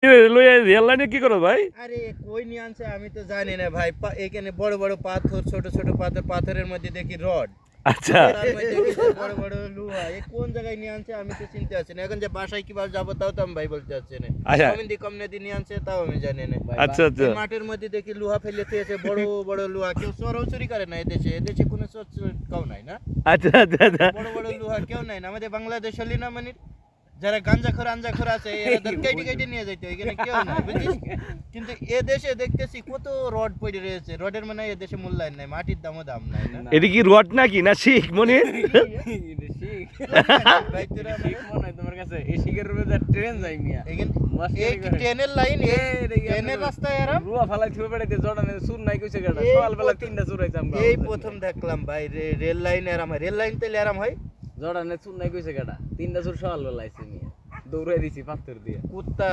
Rail লাইনে কি করো ভাই? আরে কই নিয়ে আনছে আমি তো জানি না ভাই। এখানে বড় বড় পাথর, ছোট ছোট পাথর, পাথরের মধ্যে দেখি রড, আচ্ছা তার মধ্যে দেখি বড় বড় লোহা। এ কোন জায়গায় নিয়ে আনছে আমি তো চিনতে পারছি না। এখন যে বাসায় কিভাবে যাবো তাও তো আমি ভাই বলতে পারছি না। আচ্ছা কমনে দিয়ে নিয়ে আনছে তাও আমি জানি না। আচ্ছা আচ্ছা এই মাঠের মধ্যে দেখি লোহা ফেলে দিয়েছে, বড় বড় লোহা। কেউ চোরাও চুরি করে না এদেশে। এদেশে কোনো চোর কেউ নাই না। আচ্ছা আচ্ছা আচ্ছা বড় বড় লোহা কেউ নাই না। আমাদের বাংলাদেশ হলি না মানে যারা গাঞ্জাখোর আঞ্জাখোর আছে এরা কেটে কেটে নিয়ে যাইতো, এখানে কেউ নাই বুঝছিস। কিন্তু এ দেশে দেখতেছি কত রড পড়ে রয়েছে। রডের মানে এ দেশে মূল্যায়ন নাই, মাটির দামও দাম নাই না। এটা কি রড নাকি না শিখ মনে? ভাই তোরা তোমার কাছে এই শিখের রোডে ট্রেন যাই মিয়া এই কি ট্রেনের লাইন, ট্রেনের রাস্তায় আরাম। রুয়া ফালাই থুবে বেড়াইতে জড়ানে সুর নাই কইছে গাড়া এই সকালবেলা 3টা সুর হইছে আমরা এই প্রথম দেখলাম ভাই রেল লাইনে আরাম হয়। রেল লাইন তেলে আরাম হয়। জড়ানে সুর নাই কইছে গাড়া 3টা সুর সকালবেলা আইছে মিয়া দৌড়াই দিছি পাথর দিয়ে কুত্তা